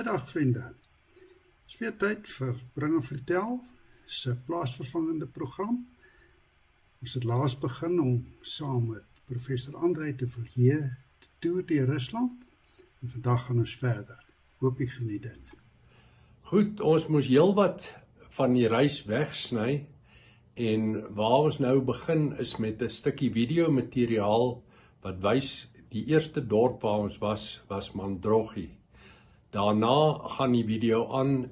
Goeiedag vriende. Dit is weer tyd vir Bring en Vertel, se plaasvervangende program. Ons het laas begin om saam met professor Andre de Viljee te toer deur Rusland. En vandag gaan ons verder. Hoop jy geniet dit. Goed, ons moes heelwat van die reis wegsny en waar ons nou begin is met 'n stukkie videomateriaal wat wys die eerste dorp waar ons was Mandrogi. Daarna gaan die video aan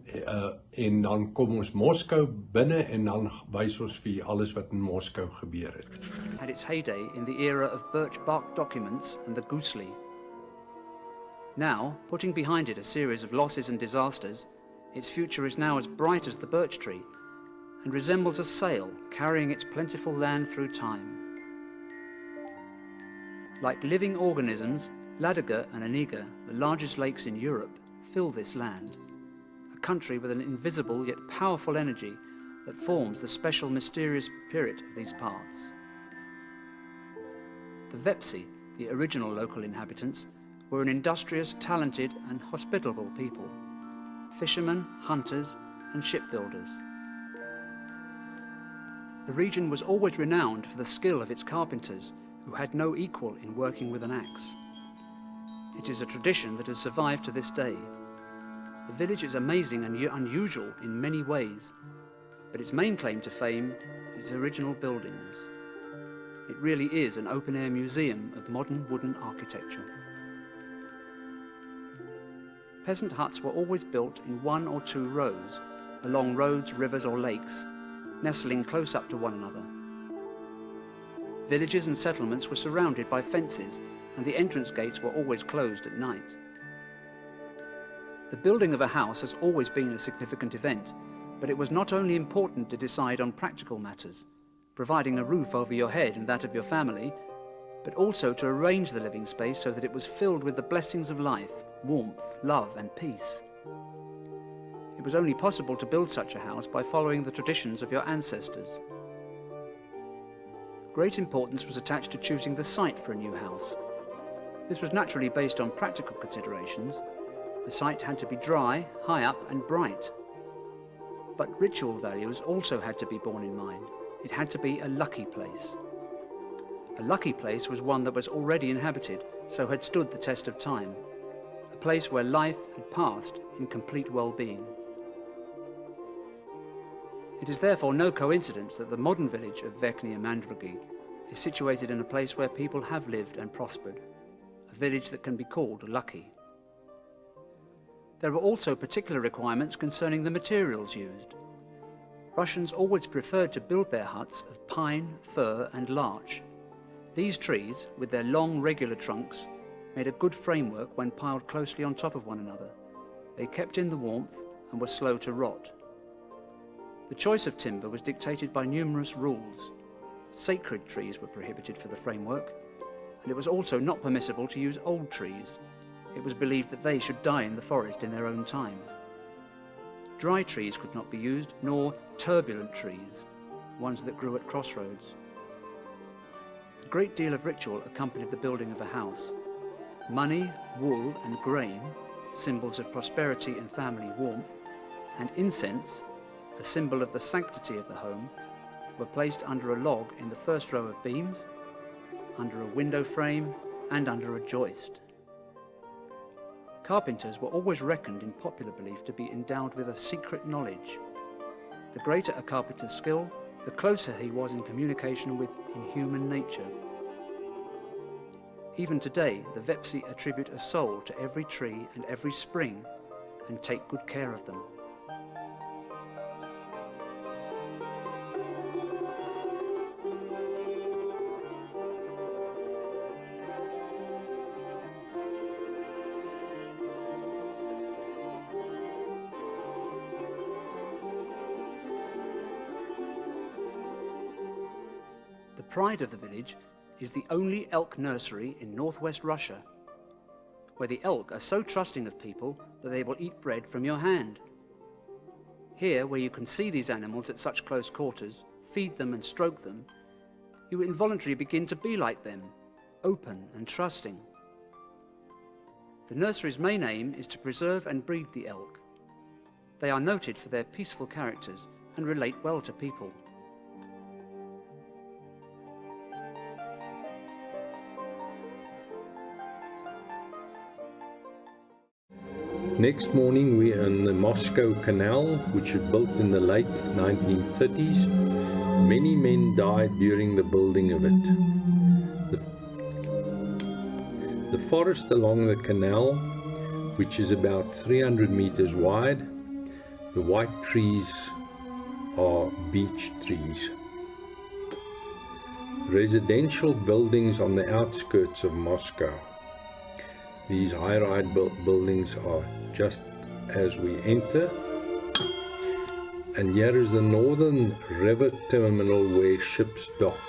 en dan kom ons Moskou binne en dan wys ons vir alles wat in Moskou gebeur het. Had its heyday in the era of birch bark documents and the gooselie. Now, putting behind it a series of losses and disasters, its future is now as bright as the birch tree and resembles a sail carrying its plentiful land through time. Like living organisms, Ladoga and Oniga, the largest lakes in Europe, fill this land, a country with an invisible yet powerful energy that forms the special mysterious spirit of these parts. The Vepsi, the original local inhabitants, were an industrious, talented and hospitable people, fishermen, hunters and shipbuilders. The region was always renowned for the skill of its carpenters, who had no equal in working with an axe. It is a tradition that has survived to this day. The village is amazing and unusual in many ways, but its main claim to fame is its original buildings. It really is an open-air museum of modern wooden architecture. Peasant huts were always built in 1 or 2 rows, along roads, rivers or lakes, nestling close up to one another. Villages and settlements were surrounded by fences, and the entrance gates were always closed at night. The building of a house has always been a significant event, but it was not only important to decide on practical matters, providing a roof over your head and that of your family, but also to arrange the living space so that it was filled with the blessings of life, warmth, love and peace. It was only possible to build such a house by following the traditions of your ancestors. Great importance was attached to choosing the site for a new house. This was naturally based on practical considerations. The site had to be dry, high up and bright. But ritual values also had to be borne in mind. It had to be a lucky place. A lucky place was one that was already inhabited, so had stood the test of time. A place where life had passed in complete well-being. It is therefore no coincidence that the modern village of Vertel Mandrogi is situated in a place where people have lived and prospered, a village that can be called lucky. There were also particular requirements concerning the materials used. Russians always preferred to build their huts of pine, fir and larch. These trees, with their long regular trunks, made a good framework when piled closely on top of one another. They kept in the warmth and were slow to rot. The choice of timber was dictated by numerous rules. Sacred trees were prohibited for the framework, and it was also not permissible to use old trees. It was believed that they should die in the forest in their own time. Dry trees could not be used, nor turbulent trees, ones that grew at crossroads. A great deal of ritual accompanied the building of a house. Money, wool and grain, symbols of prosperity and family warmth, and incense, a symbol of the sanctity of the home, were placed under a log in the first row of beams, under a window frame and under a joist. Carpenters were always reckoned in popular belief to be endowed with a secret knowledge. The greater a carpenter's skill, the closer he was in communication with inhuman nature. Even today, the Vepsi attribute a soul to every tree and every spring and take good care of them. The pride of the village is the only elk nursery in northwest Russia, where the elk are so trusting of people that they will eat bread from your hand. Here, where you can see these animals at such close quarters, feed them and stroke them, you involuntarily begin to be like them, open and trusting. The nursery's main aim is to preserve and breed the elk. They are noted for their peaceful characters and relate well to people. Next morning we are in the Moscow Canal, which was built in the late 1930s. Many men died during the building of it. The forest along the canal, which is about 300 meters wide, the white trees are beech trees. Residential buildings on the outskirts of Moscow. These high-rise buildings are just as we enter. And here is the northern river terminal where ships dock.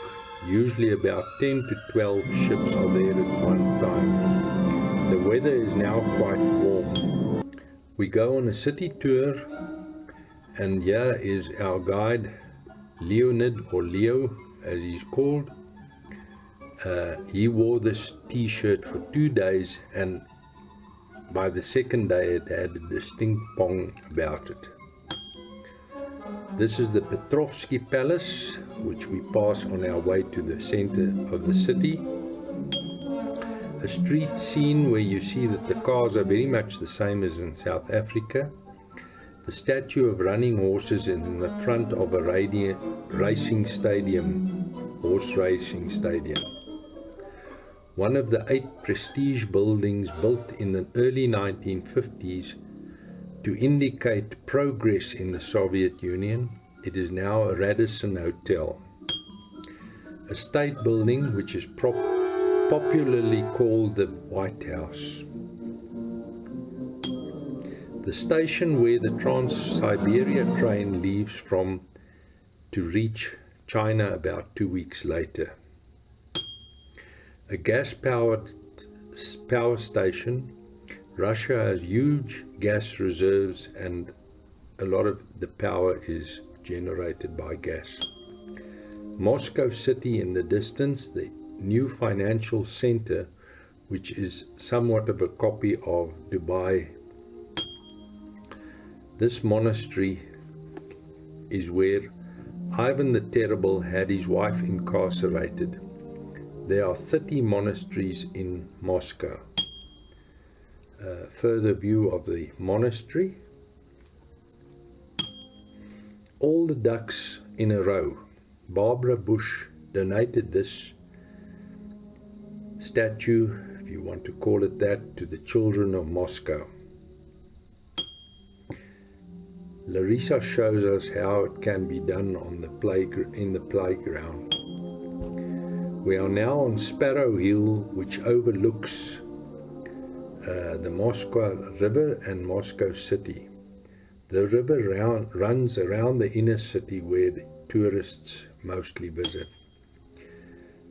Usually about 10 to 12 ships are there at one time. The weather is now quite warm. We go on a city tour, and here is our guide, Leonid, or Leo as he's called. He wore this t-shirt for 2 days, and by the second day it had a distinct pong about it. This is the Petrovsky Palace, which we pass on our way to the center of the city. A street scene where you see that the cars are very much the same as in South Africa. The statue of running horses in the front of a racing stadium, horse racing stadium. One of the 8 prestige buildings built in the early 1950s to indicate progress in the Soviet Union. It is now a Radisson Hotel. A state building which is popularly called the White House. The station where the Trans-Siberia train leaves from to reach China about 2 weeks later. A gas-powered power station. Russia has huge gas reserves, and a lot of the power is generated by gas. Moscow City in the distance, the new financial center, which is somewhat of a copy of Dubai. This monastery is where Ivan the Terrible had his wife incarcerated. There are 30 monasteries in Moscow. Further view of the monastery. All the ducks in a row. Barbara Bush donated this statue, if you want to call it that, to the children of Moscow. Larissa shows us how it can be done on the in the playground. We are now on Sparrow Hill, which overlooks the Moscow River and Moscow City. The river runs around the inner city where the tourists mostly visit.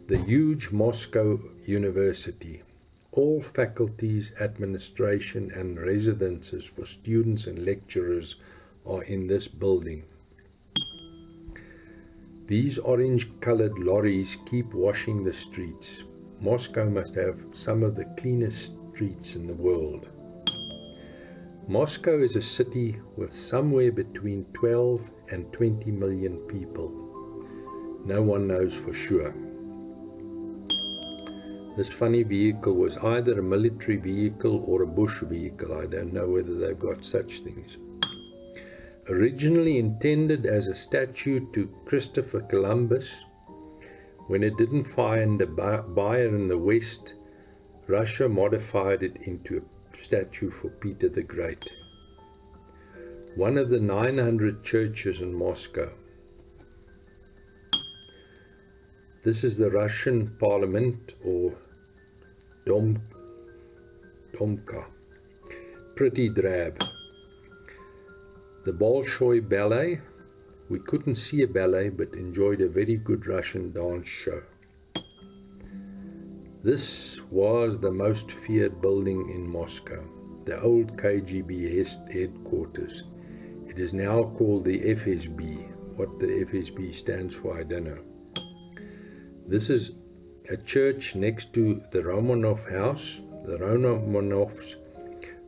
The huge Moscow University. All faculties, administration and residences for students and lecturers are in this building. These orange-colored lorries keep washing the streets. Moscow must have some of the cleanest streets in the world. Moscow is a city with somewhere between 12 and 20 million people. No one knows for sure. This funny vehicle was either a military vehicle or a bush vehicle. I don't know whether they've got such things. Originally intended as a statue to Christopher Columbus, when it didn't find a buyer in the West, Russia modified it into a statue for Peter the Great. One of the 900 churches in Moscow. This is the Russian Parliament, or Domka. Pretty drab. The Bolshoi Ballet. We couldn't see a ballet, but enjoyed a very good Russian dance show. This was the most feared building in Moscow, the old KGB headquarters. It is now called the FSB. What the FSB stands for, I don't know. This is a church next to the Romanov house, The Romanovs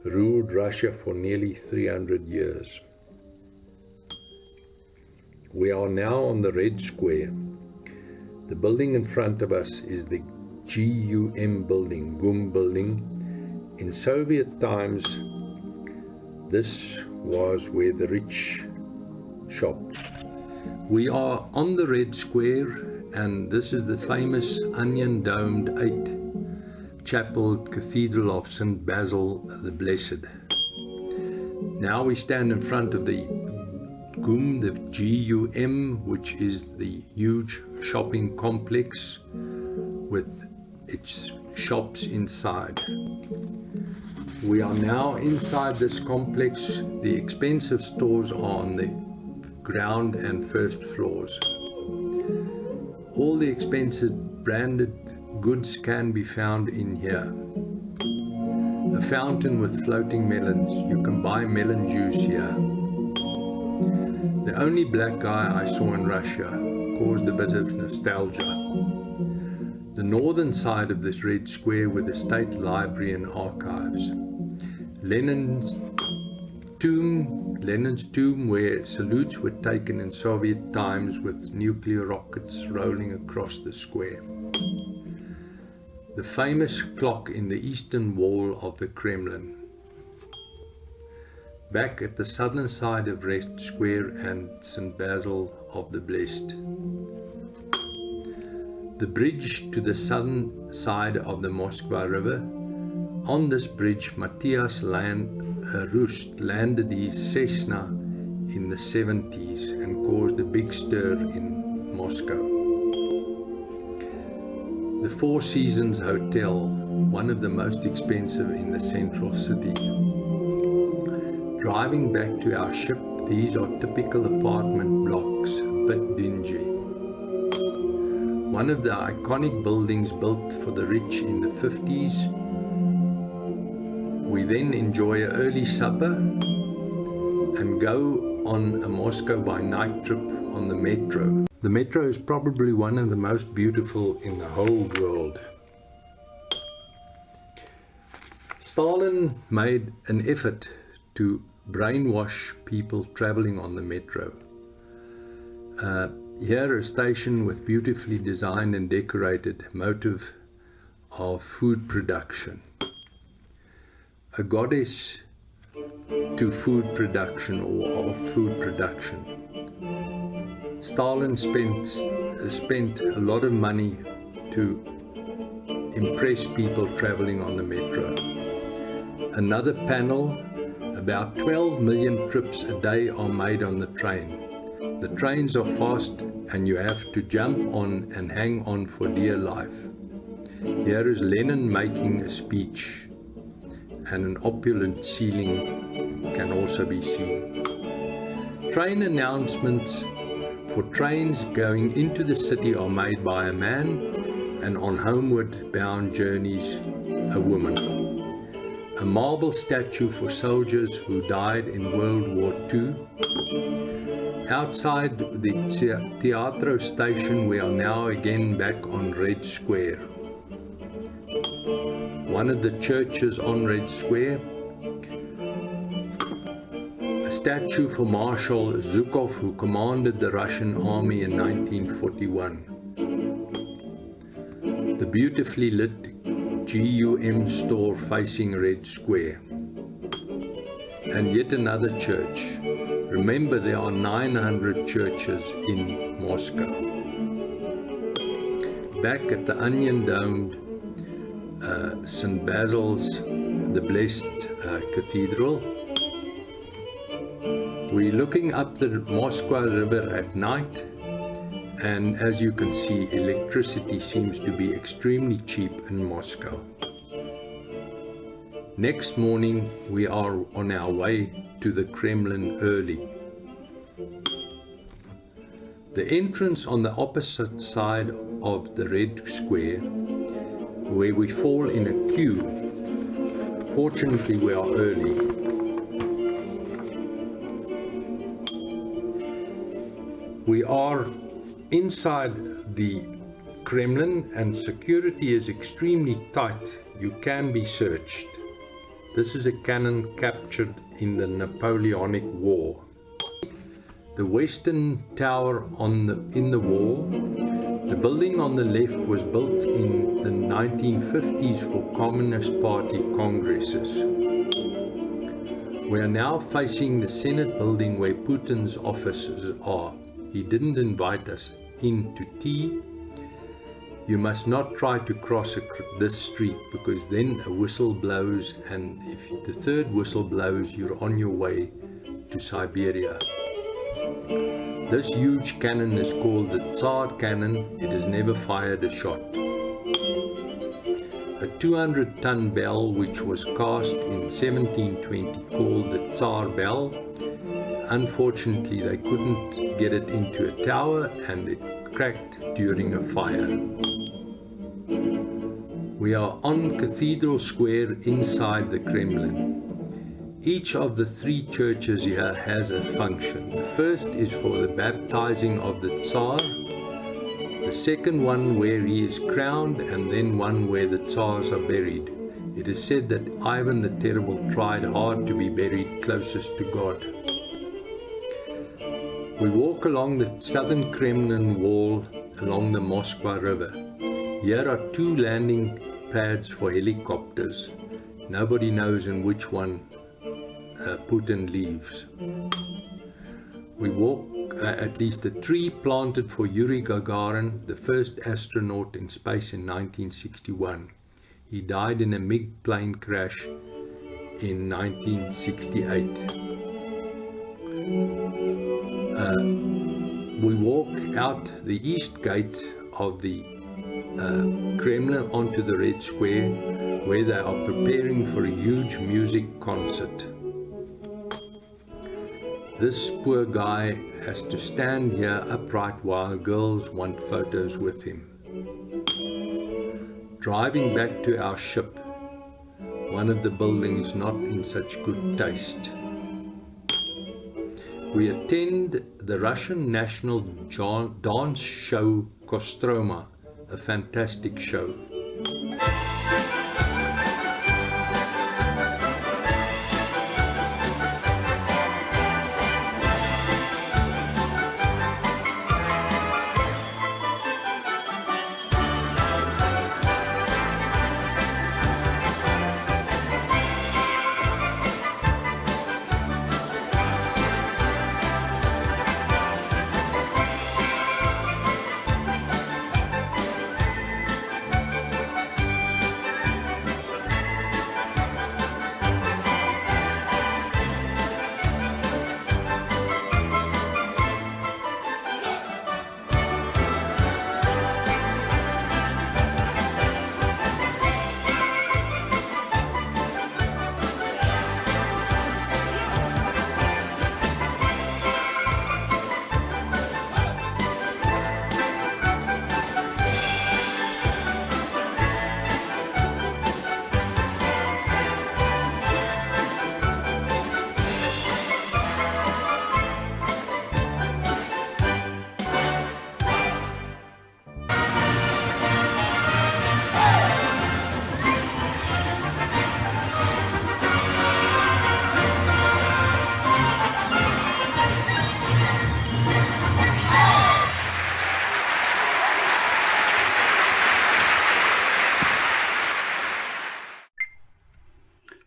ruled Russia for nearly 300 years. We are now on the Red Square. The building in front of us is the GUM building. In Soviet times, this was where the rich shopped. We are on the Red Square, and this is the famous onion-domed 8-chapelled Cathedral of St. Basil the Blessed. Now we stand in front of the GUM, which is the huge shopping complex with its shops inside. We are now inside this complex. The expensive stores are on the ground and first floors. All the expensive branded goods can be found in here. A fountain with floating melons. You can buy melon juice here. The only black guy I saw in Russia caused a bit of nostalgia. The northern side of this Red Square with the State Library and Archives. Lenin's tomb, where salutes were taken in Soviet times with nuclear rockets rolling across the square. The famous clock in the eastern wall of the Kremlin. Back at the southern side of Red Square and St. Basil of the Blessed. The bridge to the southern side of the Moskva River. On this bridge, Matthias Rust landed his Cessna in the 70s and caused a big stir in Moscow. The Four Seasons Hotel, one of the most expensive in the central city. Driving back to our ship, these are typical apartment blocks, a bit dingy. One of the iconic buildings built for the rich in the 50s. We then enjoy an early supper and go on a Moscow by night trip on the metro. The metro is probably one of the most beautiful in the whole world. Stalin made an effort to brainwash people traveling on the metro. Here a station with beautifully designed and decorated motive of food production. A goddess to food production or of food production. Stalin spent a lot of money to impress people traveling on the metro. Another panel, about 12 million trips a day are made on the train. The trains are fast and you have to jump on and hang on for dear life. Here is Lenin making a speech, and an opulent ceiling can also be seen. Train announcements for trains going into the city are made by a man, and on homeward bound journeys, a woman. A marble statue for soldiers who died in World War II. Outside the Teatro station, we are now again back on Red Square. One of the churches on Red Square. A statue for Marshal Zhukov, who commanded the Russian army in 1941. The beautifully lit GUM store facing Red Square. And yet another church. Remember, there are 900 churches in Moscow. Back at the onion-domed St. Basil's, the Blessed Cathedral. We're looking up the Moskva River at night, and as you can see, electricity seems to be extremely cheap in Moscow. Next morning, we are on our way to the Kremlin early. The entrance on the opposite side of the Red Square, where we fall in a queue. Fortunately, we are early. We are inside the Kremlin, and security is extremely tight. You can be searched. This is a cannon captured in the Napoleonic War. The western tower in the wall. The building on the left was built in the 1950s for Communist Party congresses. We are now facing the Senate building where Putin's offices are. He didn't invite us in to tea. You must not try to cross this street, because then a whistle blows, and if the third whistle blows, you're on your way to Siberia. This huge cannon is called the Tsar cannon. It has never fired a shot. A 200-ton bell which was cast in 1720 called the Tsar bell. Unfortunately, they couldn't get it into a tower and it cracked during a fire. We are on Cathedral Square inside the Kremlin. Each of the three churches here has a function. The first is for the baptizing of the Tsar, the second one where he is crowned, and then one where the Tsars are buried. It is said that Ivan the Terrible tried hard to be buried closest to God. We walk along the southern Kremlin wall along the Moskva River. Here are two landing pads for helicopters. Nobody knows in which one Putin leaves. We walk at least a tree planted for Yuri Gagarin, the first astronaut in space in 1961. He died in a MiG plane crash in 1968. We walk out the east gate of the Kremlin onto the Red Square, where they are preparing for a huge music concert. This poor guy has to stand here upright while girls want photos with him. Driving back to our ship, one of the buildings not in such good taste. We attend the Russian national dance show Kostroma, a fantastic show.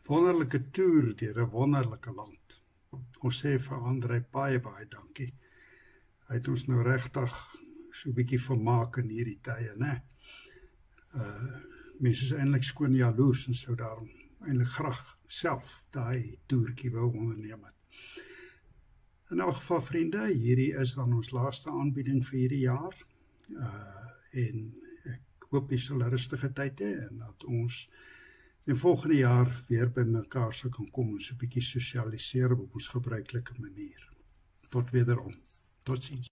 Wonderlike toer deur 'n wonderlike land. Ons sê vir Andre baie dankie. Hy het ons nou regtig so 'n bietjie vermaak in hierdie tye, né? Mense is eintlik skoon jaloers en sou daarom eintlik graag self daai toertjie wou onderneem het. In elk geval, vriende, hierdie is dan ons laaste aanbieding vir hierdie jaar. En ek hoop jy sal 'n rustige tyd hê en dat ons in volgende jaar weer by mekaar sal kan kom en so 'n bietjie sosialiseer op ons gebruikelike manier. Tot wederom. Totsiens.